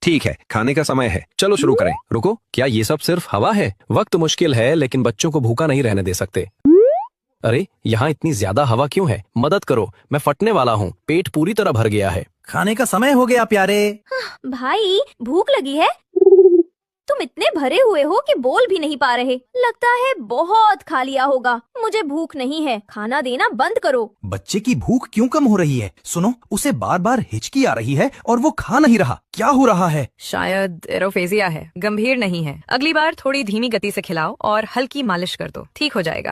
ठीक है, खाने का समय है, चलो शुरू करें। रुको, क्या ये सब सिर्फ हवा है? वक्त मुश्किल है लेकिन बच्चों को भूखा नहीं रहने दे सकते। अरे यहाँ इतनी ज्यादा हवा क्यों है? मदद करो, मैं फटने वाला हूँ, पेट पूरी तरह भर गया है। खाने का समय हो गया प्यारे। भाई भूख लगी है? तुम इतने भरे हुए हो कि बोल भी नहीं पा रहे। लगता है बहुत खा लिया होगा। मुझे भूख नहीं है, खाना देना बंद करो। बच्चे की भूख क्यों कम हो रही है? सुनो, उसे बार बार हिचकी आ रही है और वो खा नहीं रहा। क्या हो रहा है? शायद एरोफेजिया है, गंभीर नहीं है। अगली बार थोड़ी धीमी गति से खिलाओ और हल्की मालिश कर दो, ठीक हो जाएगा।